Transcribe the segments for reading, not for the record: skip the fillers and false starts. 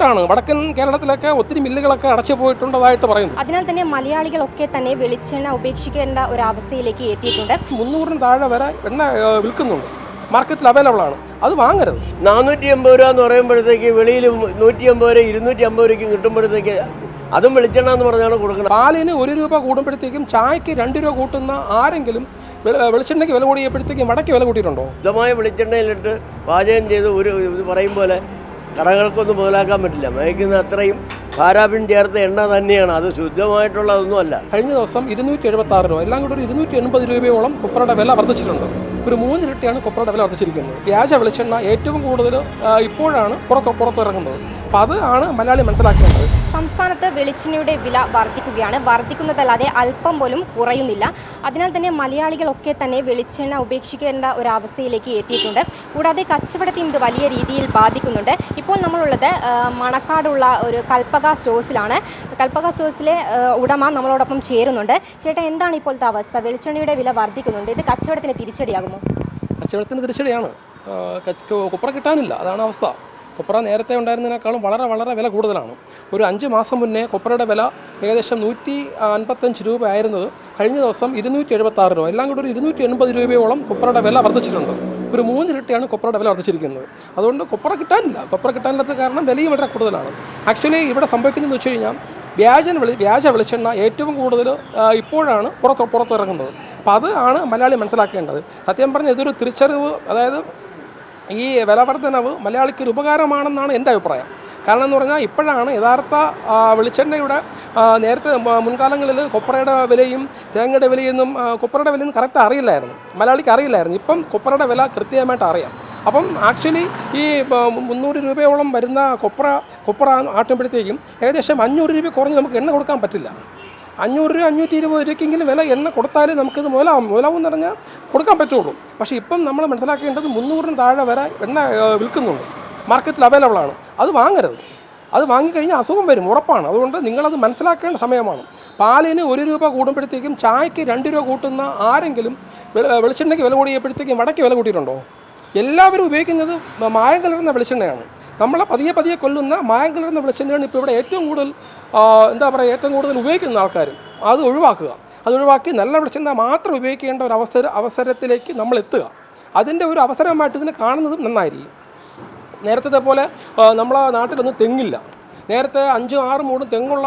ബുദ്ധിമുട്ടാണ്. വടക്കൻ കേരളത്തിലൊക്കെ ഒത്തിരി മില്ലുകളൊക്കെ അടച്ചു പോയിട്ടുള്ളതായിട്ട് പറയുന്നു. അതിനാൽ തന്നെ മലയാളികളൊക്കെ തന്നെ വെളിച്ചെണ്ണ ഉപേക്ഷിക്കേണ്ട ഒരു അവസ്ഥയിലേക്ക് എത്തിയിട്ടുണ്ട്. 300 താഴെ വരെ എണ്ണ വിൽക്കുന്നുണ്ട്, മാർക്കറ്റിൽ അവൈലബിൾ ആണ്. അത് വാങ്ങരുത്. 480 രൂപ എന്ന് പറയുമ്പോഴത്തേക്ക് വെളിയിൽ 150 രൂപ 250 രൂപയ്ക്ക് കിട്ടുമ്പോഴത്തേക്ക് അതും വെളിച്ചെണ്ണ എന്ന് പറഞ്ഞാണ് കൊടുക്കുന്നത്. പാലിന് 1 രൂപ കൂടുമ്പോഴത്തേക്കും ചായക്ക് 2 രൂപ കൂട്ടുന്ന ആരെങ്കിലും വെളിച്ചെണ്ണയ്ക്ക് വില കൂടിയപ്പോഴത്തേക്കും വടക്ക് വില കൂട്ടിയിട്ടുണ്ടോ? ശുദ്ധമായ വെളിച്ചെണ്ണയിലിട്ട് പാചകം ചെയ്ത് ഇത് പറയും പോലെ കടകൾക്കൊന്നും മുതലാക്കാൻ പറ്റില്ല. മയക്കുന്ന അത്രയും പാരാബിൻ ചേർത്ത എണ്ണ തന്നെയാണ്, അത് ശുദ്ധമായിട്ടുള്ളതൊന്നുമല്ല. കഴിഞ്ഞ ദിവസം 276 രൂപ, എല്ലാം കൂടി ഒരു 280 രൂപയോളം കൊപ്രയുടെ വില വർദ്ധിച്ചിട്ടുണ്ട്. ഒരു 3 ഇരട്ടിയാണ് കൊപ്രയുടെ വില വർദ്ധിച്ചിരിക്കുന്നത്. വ്യാജ വെളിച്ചെണ്ണ ഏറ്റവും കൂടുതൽ ഇപ്പോഴാണ് പുറത്തിറങ്ങുന്നത്. അപ്പം അത് ആണ് മലയാളി മനസ്സിലാക്കേണ്ടത്. സംസ്ഥാനത്ത് വെളിച്ചെണ്ണയുടെ വില വർദ്ധിക്കുകയാണ്. വർദ്ധിക്കുന്നതല്ലാതെ അല്പം പോലും കുറയുന്നില്ല. അതിനാൽ തന്നെ മലയാളികളൊക്കെ തന്നെ വെളിച്ചെണ്ണ ഉപേക്ഷിക്കേണ്ട ഒരവസ്ഥയിലേക്ക് എത്തിയിട്ടുണ്ട്. കൂടാതെ കച്ചവടത്തിന് ഇത് വലിയ രീതിയിൽ ബാധിക്കുന്നുണ്ട്. ഇപ്പോൾ നമ്മളുള്ളത് മണക്കാടുള്ള ഒരു കൽപ്പക സ്റ്റോഴ്സിലാണ്. കൽപ്പക സ്റ്റോഴ്സിലെ ഉടമ നമ്മളോടൊപ്പം ചേരുന്നുണ്ട്. ചേട്ടാ, എന്താണ് ഇപ്പോഴത്തെ അവസ്ഥ? വെളിച്ചെണ്ണയുടെ വില വർദ്ധിക്കുന്നുണ്ട്. ഇത് കച്ചവടത്തിന് തിരിച്ചടിയാകുമോ? കച്ചവടത്തിന് തിരിച്ചടിയാണ്. കൊപ്ര കിട്ടാനില്ല, അതാണ് അവസ്ഥ. കൊപ്ര നേരത്തെ ഉണ്ടായിരുന്നതിനേക്കാളും വളരെ വില കൂടുതലാണ്. ഒരു 5 മാസം മുന്നേ കൊപ്രയുടെ വില ഏകദേശം 155 രൂപ ആയിരുന്നത് കഴിഞ്ഞ ദിവസം 276 രൂപ, എല്ലാം കൂടി ഒരു 280 രൂപയോളം കൊപ്രയുടെ വില വർദ്ധിച്ചിട്ടുണ്ട്. ഒരു 3 ഇരട്ടിയാണ് കൊപ്രയുടെ വില വർദ്ധിച്ചിരിക്കുന്നത്. അതുകൊണ്ട് കൊപ്ര കിട്ടാനില്ലാത്ത കാരണം വിലയും വളരെ കൂടുതലാണ്. ആക്ച്വലി ഇവിടെ സംഭവിക്കുന്നതെന്ന് വെച്ച് കഴിഞ്ഞാൽ വ്യാജ വെളിച്ചെണ്ണ ഏറ്റവും കൂടുതൽ ഇപ്പോഴാണ് പുറത്തിറങ്ങുന്നത്. അപ്പോൾ അത് ആണ് മലയാളി മനസ്സിലാക്കേണ്ടത്. സത്യം പറഞ്ഞാൽ ഇതൊരു തിരിച്ചറിവ്, അതായത് ഈ വില വർധനവ് മലയാളിക്ക് ഒരു ഉപകാരമാണെന്നാണ് എൻ്റെ അഭിപ്രായം. കാരണം എന്ന് പറഞ്ഞാൽ ഇപ്പോഴാണ് യഥാർത്ഥ വെളിച്ചെണ്ണയുടെ നേരത്തെ മുൻകാലങ്ങളിൽ കൊപ്രയുടെ വിലയും തേങ്ങയുടെ വിലയൊന്നും കൊപ്രയുടെ വിലയൊന്നും കറക്റ്റ് അറിയില്ലായിരുന്നു, മലയാളിക്ക് അറിയില്ലായിരുന്നു. ഇപ്പം കൊപ്രയുടെ വില കൃത്യമായിട്ട് അറിയാം. അപ്പം ആക്ച്വലി ഈ 300 രൂപയോളം വരുന്ന കൊപ്ര ആട്ടുമ്പോഴത്തേക്കും ഏകദേശം 500 രൂപ കുറഞ്ഞ് നമുക്ക് എണ്ണ കൊടുക്കാൻ പറ്റില്ല. 500 രൂപ 520 രൂപയ്ക്കെങ്കിലും വില എണ്ണ കൊടുത്താലേ നമുക്കിത് മുതലാവും എന്ന് പറഞ്ഞാൽ കൊടുക്കാൻ പറ്റുള്ളൂ. പക്ഷേ ഇപ്പം നമ്മൾ മനസ്സിലാക്കേണ്ടത് 300 താഴെ വരെ എണ്ണ വിൽക്കുന്നുണ്ട്, മാർക്കറ്റിൽ അവൈലബിൾ ആണ്. അത് വാങ്ങരുത്. അത് വാങ്ങിക്കഴിഞ്ഞാൽ അസുഖം വരും, ഉറപ്പാണ്. അതുകൊണ്ട് നിങ്ങളത് മനസ്സിലാക്കേണ്ട സമയമാണ്. പാലിന് 1 രൂപ കൂടുമ്പോഴത്തേക്കും ചായക്ക് 2 രൂപ കൂട്ടുന്ന ആരെങ്കിലും വെളിച്ചെണ്ണയ്ക്ക് വില കൂടിയപ്പോഴത്തേക്കും വടക്ക് വില കൂട്ടിയിട്ടുണ്ടോ? എല്ലാവരും ഉപയോഗിക്കുന്നത് മായം കലർന്ന വെളിച്ചെണ്ണയാണ്. നമ്മളെ പതിയെ കൊല്ലുന്ന മായം കലർന്ന വെളിച്ചെണ്ണയാണ് ഇപ്പോൾ ഇവിടെ ഏറ്റവും കൂടുതൽ ഉപയോഗിക്കുന്ന ആൾക്കാർ. അത് ഒഴിവാക്കി നല്ല വെളിച്ചെണ്ണ മാത്രം ഉപയോഗിക്കേണ്ട ഒരു അവസരത്തിലേക്ക് നമ്മൾ എത്തുക. അതിൻ്റെ ഒരു അവസരമായിട്ട് ഇതിനെ കാണുന്നതും നന്നായിരിക്കും. നേരത്തെ പോലെ നമ്മളെ നാട്ടിലൊന്നും തെങ്ങില്ല. നേരത്തെ 5-6 മൂടും തെങ്ങുള്ള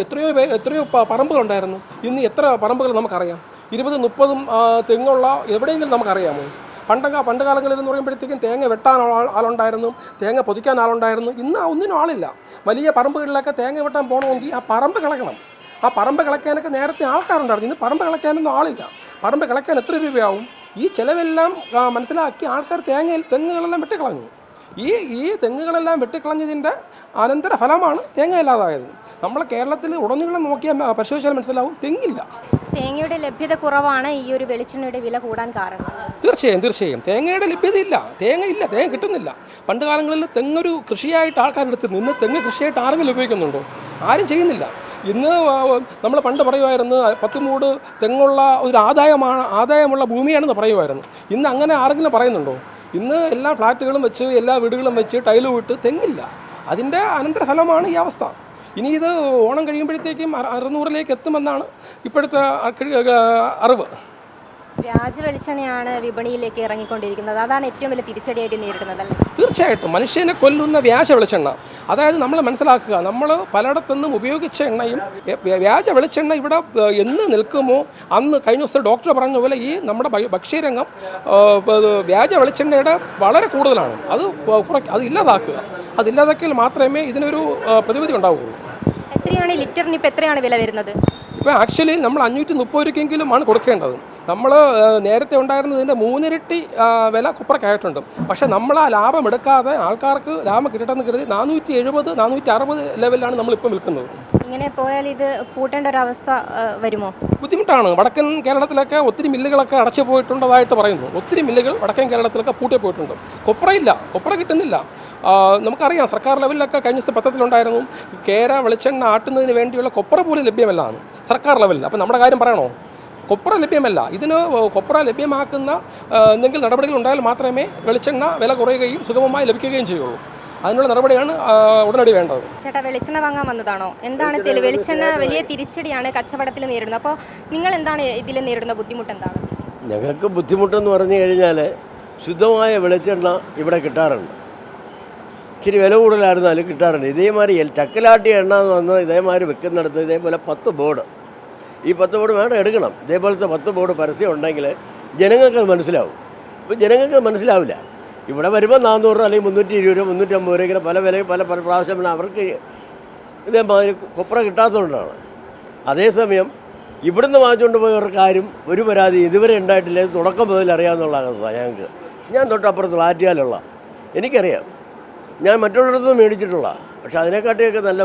എത്രയോ പറമ്പുകളുണ്ടായിരുന്നു. ഇന്ന് എത്ര പറമ്പുകൾ നമുക്കറിയാം? 20-30 തെങ്ങുള്ള എവിടെയെങ്കിലും നമുക്കറിയാമോ? പണ്ട് കാലങ്ങളിൽ എന്ന് പറയുമ്പോഴത്തേക്കും തേങ്ങ വെട്ടാൻ ആളുണ്ടായിരുന്നു, തേങ്ങ പൊതിക്കാൻ ആളുണ്ടായിരുന്നു. ഇന്ന് ഒന്നിനും ആളില്ല. വലിയ പറമ്പുകളിലൊക്കെ തേങ്ങ വെട്ടാൻ പോകണമെങ്കിൽ ആ പറമ്പ് കിളക്കണം. ആ പറമ്പ് കിളയ്ക്കാനൊക്കെ നേരത്തെ ആൾക്കാരുണ്ടായിരുന്നു. ഇന്ന് പറമ്പ് കിളയ്ക്കാനൊന്നും ആളില്ല. പറമ്പ് കിളയ്ക്കാൻ എത്ര രൂപയാവും? ഈ ചിലവെല്ലാം മനസ്സിലാക്കി ആൾക്കാർ തെങ്ങുകളെല്ലാം വെട്ടിക്കളഞ്ഞു. ഈ തെങ്ങുകളെല്ലാം വെട്ടിക്കളഞ്ഞതിൻ്റെ അനന്തര ഫലമാണ് തേങ്ങ ഇല്ലാതായത്. നമ്മൾ കേരളത്തിൽ ഉടനീളം നോക്കിയാൽ പരിശോധിച്ചാൽ മനസ്സിലാവും, തെങ്ങില്ല. തേങ്ങയുടെ ലഭ്യത കുറവാണ് ഈ ഒരു വെളിച്ചെണ്ണയുടെ വില കൂടാൻ കാരണം. തീർച്ചയായും തേങ്ങയുടെ ലഭ്യതയില്ല, തേങ്ങ കിട്ടുന്നില്ല. പണ്ട് കാലങ്ങളിൽ തെങ്ങൊരു കൃഷിയായിട്ട് ആൾക്കാരെടുത്തിരുന്നു. ഇന്ന് തെങ്ങ് കൃഷിയായിട്ട് ആരെങ്കിലും ഉപയോഗിക്കുന്നുണ്ടോ? ആരും ചെയ്യുന്നില്ല. ഇന്ന് നമ്മൾ പണ്ട് പറയുമായിരുന്നു 10 മൂട് തെങ്ങുള്ള ഒരു ആദായമുള്ള ഭൂമിയാണെന്ന് പറയുമായിരുന്നു. ഇന്ന് അങ്ങനെ ആരെങ്കിലും പറയുന്നുണ്ടോ? ഇന്ന് എല്ലാ ഫ്ലാറ്റുകളും വെച്ച്, എല്ലാ വീടുകളും വെച്ച് ടൈല് വിട്ട് തെങ്ങില്ല. അതിൻ്റെ അനന്തരഫലമാണ് ഈ അവസ്ഥ. ഇനി ഇത് ഓണം കഴിയുമ്പോഴത്തേക്കും 600-ലേക്ക് എത്തുമെന്നാണ് ഇപ്പോഴത്തെ അറിവ്. വ്യാജ വെളിച്ചെണ്ണയാണ് വിപണിയിലേക്ക് ഇറങ്ങിക്കൊണ്ടിരിക്കുന്നത്. അതാണ് ഏറ്റവും വലിയ തിരിച്ചടിയായിട്ട് നേരിടുന്നതല്ലേ? തീർച്ചയായിട്ടും മനുഷ്യനെ കൊല്ലുന്ന വ്യാജ വെളിച്ചെണ്ണ. അതായത് നമ്മൾ മനസ്സിലാക്കുക, നമ്മൾ പലയിടത്തുനിന്നും ഉപയോഗിച്ച എണ്ണയും വ്യാജ വെളിച്ചെണ്ണ ഇവിടെ എന്ന് നിൽക്കുമോ അന്ന് കഴിഞ്ഞ ദിവസത്തെ ഡോക്ടർ പറഞ്ഞ പോലെ ഈ നമ്മുടെ ഭക്ഷ്യരംഗം വ്യാജ വെളിച്ചെണ്ണയുടെ വളരെ കൂടുതലാണ്. അത് ഇല്ലാതാക്കുക. അതില്ലാതാക്കിയാൽ മാത്രമേ ഇതിനൊരു പ്രതിവിധി ഉണ്ടാവുകയുള്ളൂ. എത്രയാണ് ലിറ്ററിന് ഇപ്പം എത്രയാണ് വില വരുന്നത്? ഇപ്പോൾ ആക്ച്വലി നമ്മൾ 530 രൂപയ്ക്കെങ്കിലും ആണ് കൊടുക്കേണ്ടത്. നമ്മൾ നേരത്തെ ഉണ്ടായിരുന്നതിൻ്റെ 3 ഇരട്ടി വില കൊപ്രക്കായിട്ടുണ്ട്. പക്ഷേ നമ്മൾ ആ ലാഭം എടുക്കാതെ ആൾക്കാർക്ക് ലാഭം കിട്ടണമെന്ന് കരുതി 470-460 ലെവലിലാണ് നമ്മളിപ്പോൾ വിൽക്കുന്നത്. ഇങ്ങനെ പോയാൽ ഇത് പൂട്ടേണ്ട ഒരു അവസ്ഥ വരുമോ? ബുദ്ധിമുട്ടാണ്. വടക്കൻ കേരളത്തിലൊക്കെ ഒത്തിരി മില്ലുകളൊക്കെ അടച്ചു പോയിട്ടുള്ളതായിട്ട് പറയുന്നു. ഒത്തിരി മില്ലുകൾ വടക്കൻ കേരളത്തിലൊക്കെ പൂട്ടി പോയിട്ടുണ്ട്. കൊപ്ര കിട്ടുന്നില്ല. നമുക്കറിയാം, സർക്കാർ ലെവലിലൊക്കെ കഴിഞ്ഞ ദിവസം പത്രത്തിലുണ്ടായിരുന്നു, കേര വെളിച്ചെണ്ണ ആട്ടുന്നതിന് വേണ്ടിയുള്ള കൊപ്ര പോലും ലഭ്യമല്ലാണ് സർക്കാർ ലെവലിൽ. അപ്പം നമ്മുടെ കാര്യം പറയണോ? കൊപ്ര ലഭ്യമല്ല. ഇതിന് കൊപ്ര ലഭ്യമാക്കുന്ന എന്തെങ്കിലും നടപടികൾ ഉണ്ടായാൽ മാത്രമേ വെളിച്ചെണ്ണ വില കുറയുകയും സുഗമമായി ലഭിക്കുകയും ചെയ്യുള്ളൂ. അതിനുള്ള നടപടിയാണ് ഉടനടി വേണ്ടത്. ചേട്ടാ, വെളിച്ചെണ്ണ വാങ്ങാൻ വന്നതാണോ? എന്താണ് വെളിച്ചെണ്ണ വലിയ തിരിച്ചടിയാണ് കച്ചവടത്തിൽ നേരിടുന്നത്. അപ്പോൾ നിങ്ങൾ എന്താണ് ഇതിൽ നേരിടുന്ന ബുദ്ധിമുട്ട് എന്താണ്? ഞങ്ങൾക്ക് ബുദ്ധിമുട്ടെന്ന് പറഞ്ഞു കഴിഞ്ഞാൽ ശുദ്ധമായ വെളിച്ചെണ്ണ ഇവിടെ കിട്ടാറുണ്ട്. ഇച്ചിരി വില കൂടുതലായിരുന്നാലും കിട്ടാറുണ്ട്. ഇതേമാതിരി ചക്കലാട്ടിയ എണ്ണ എന്ന് പറഞ്ഞാൽ ഇതേമാതിരി വെക്കുന്നിടത്ത് ഇതേപോലെ 10 ബോർഡ്, ഈ 10 ബോർഡ് വേണം എടുക്കണം. ഇതേപോലത്തെ 10 ബോർഡ് പരസ്യം ഉണ്ടെങ്കിൽ ജനങ്ങൾക്ക് അത് മനസ്സിലാവും. ഇപ്പോൾ ജനങ്ങൾക്ക് മനസ്സിലാവില്ല. ഇവിടെ വരുമ്പോൾ 400 രൂപ അല്ലെങ്കിൽ 320 രൂപ 350 രൂപ ഇങ്ങനെ പല വിലയും പല പ്രാവശ്യം അവർക്ക് ഇതേമാതിരി കൊപ്ര കിട്ടാത്തതുകൊണ്ടാണ്. അതേസമയം ഇവിടുന്ന് വാങ്ങിച്ചുകൊണ്ട് പോയവർക്ക് ആരും ഒരു പരാതി ഇതുവരെ ഉണ്ടായിട്ടില്ല. തുടക്കം മുതൽ അറിയാമെന്നുള്ള അവസ്ഥ ഞങ്ങൾക്ക്. ഞാൻ തൊട്ടപ്പുറത്ത് ആറ്റിയാലുള്ള എനിക്കറിയാം. ഞാൻ മറ്റുള്ളിടത്തുനിന്ന് മേടിച്ചിട്ടുള്ള, പക്ഷെ അതിനെക്കാട്ടിയൊക്കെ നല്ല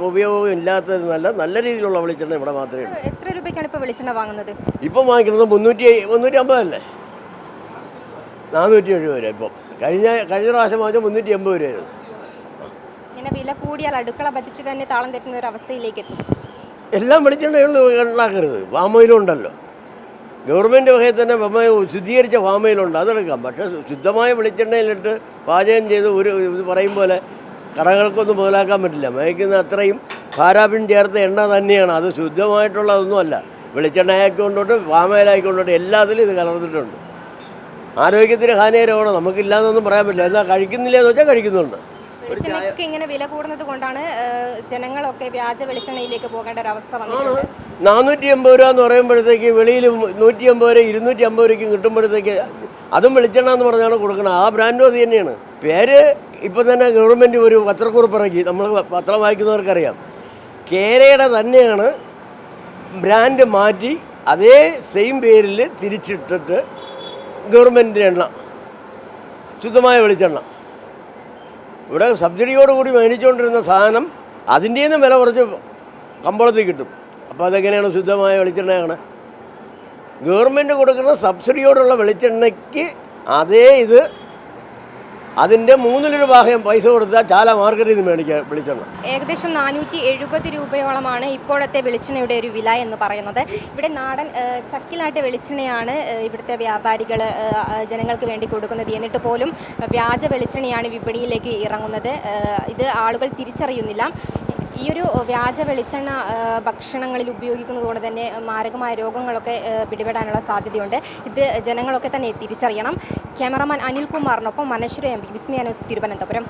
ഉപയോഗം ഇല്ലാത്തത് നല്ല രീതിയിലുള്ള വെളിച്ചെണ്ണ ഇവിടെ മാത്രമേ ഉള്ളൂ. എത്ര രൂപയ്ക്കാണ് ഇപ്പോൾ വെളിച്ചെണ്ണ വാങ്ങുന്നത്? ഇപ്പം വാങ്ങിക്കുന്നത് 350 അല്ലേ, 470 രൂപ. ഇപ്പം കഴിഞ്ഞ പ്രാവശ്യം വാങ്ങിച്ചാൽ 380 രൂപയായിരുന്നു. ഇങ്ങനെ വില കൂടിയാൽ അടുക്കള ബജറ്റ് തന്നെ താളം തെറ്റുന്ന ഒരു അവസ്ഥയിലേക്ക് എത്തും. എല്ലാം വെളിച്ചെണ്ണകൾ ഉണ്ടാക്കരുത്. പാമോയിലും ഉണ്ടല്ലോ, ഗവൺമെൻറ് വകയിൽ തന്നെ ശുദ്ധീകരിച്ച പാമോയിലുണ്ട്, അതെടുക്കാം. പക്ഷേ ശുദ്ധമായ വെളിച്ചെണ്ണയിലിട്ട് പാചകം ചെയ്ത് ഇത് പറയും പോലെ കടകൾക്കൊന്നും മുതലാക്കാൻ പറ്റില്ല. മയക്കുന്ന അത്രയും പാരാബിൻ ചേർത്ത എണ്ണ തന്നെയാണ്. അത് ശുദ്ധമായിട്ടുള്ളതൊന്നുമല്ല. വെളിച്ചെണ്ണ ആയിക്കൊണ്ടോട്ട് പാമോയിലായിക്കൊണ്ടോട്ട് എല്ലാത്തിലും ഇത് കലർന്നിട്ടുണ്ട്. ആരോഗ്യത്തിന് ഹാനികരമാണ്. നമുക്കില്ലാന്നൊന്നും പറയാൻ പറ്റില്ല. എന്നാൽ കഴിക്കുന്നില്ല എന്ന് വെച്ചാൽ കഴിക്കുന്നുണ്ട്. വെളിച്ചെണ്ണയ്ക്ക് ഇങ്ങനെ വില കൂടുന്നത് കൊണ്ടാണ് ജനങ്ങളൊക്കെ വ്യാജ വെളിച്ചെണ്ണയിലേക്ക് പോകേണ്ട ഒരു അവസ്ഥ വന്നിട്ടുണ്ട്. 480 രൂപ എന്ന് പറയുമ്പോഴത്തേക്ക് വെളിയിൽ 150 രൂപ 250 രൂപയ്ക്കും കിട്ടുമ്പോഴത്തേക്ക് അതും വെളിച്ചെണ്ണ എന്ന് പറഞ്ഞാണ് കൊടുക്കുന്നത്. ആ ബ്രാൻഡും അത് തന്നെയാണ്. പേര് ഇപ്പം തന്നെ ഗവൺമെൻറ് ഒരു പത്രക്കുറിപ്പ് ഇറക്കി. നമ്മൾ പത്രം വായിക്കുന്നവർക്കറിയാം. കേരയുടെ തന്നെയാണ് ബ്രാൻഡ് മാറ്റി അതേ സെയിം പേരിൽ തിരിച്ചിട്ടിട്ട് ഗവൺമെൻറ്റിൻ്റെ എണ്ണ, ശുദ്ധമായ വെളിച്ചെണ്ണ. ഇവിടെ സബ്സിഡിയോടുകൂടി മേടിച്ചുകൊണ്ടിരുന്ന സാധനം അതിൻ്റെ നിന്ന് വില കുറച്ച് കമ്പോളത്തിൽ കിട്ടും. അപ്പോൾ അതെങ്ങനെയാണ് ശുദ്ധമായ വെളിച്ചെണ്ണയാണ്? ഗവൺമെൻറ് കൊടുക്കുന്ന സബ്സിഡിയോടുള്ള വെളിച്ചെണ്ണയ്ക്ക് അതേ ഇത് അതിൻ്റെ 3 ഭാഗം പൈസ കൊടുത്താൽ ചാല മാർക്കറ്റിൽ നിന്ന് മേടിക്കാം വെളിച്ചെണ്ണ. ഏകദേശം 470 രൂപയോളമാണ് ഇപ്പോഴത്തെ വെളിച്ചെണ്ണയുടെ ഒരു വില എന്ന് പറയുന്നത്. ഇവിടെ നാടൻ ചക്കിലാട്ടിയ വെളിച്ചെണ്ണയാണ് ഇവിടുത്തെ വ്യാപാരികൾ ജനങ്ങൾക്ക് വേണ്ടി കൊടുക്കുന്നത്. എന്നിട്ട് പോലും വ്യാജ വെളിച്ചെണ്ണയാണ് വിപണിയിലേക്ക് ഇറങ്ങുന്നത്. ഇത് ആളുകൾ തിരിച്ചറിയുന്നില്ല. ഈ ഒരു വ്യാജ വെളിച്ചെണ്ണ ഭക്ഷണങ്ങളിൽ ഉപയോഗിക്കുന്നതുകൊണ്ട് തന്നെ മാരകമായ രോഗങ്ങളൊക്കെ പിടിപെടാനുള്ള സാധ്യതയുണ്ട്. ഇത് ജനങ്ങളൊക്കെ തന്നെ തിരിച്ചറിയണം. ക്യാമറമാൻ അനിൽകുമാറിനൊപ്പം മനശ്വര എം പി, വിസ്മയ ന്യൂസ്, തിരുവനന്തപുരം.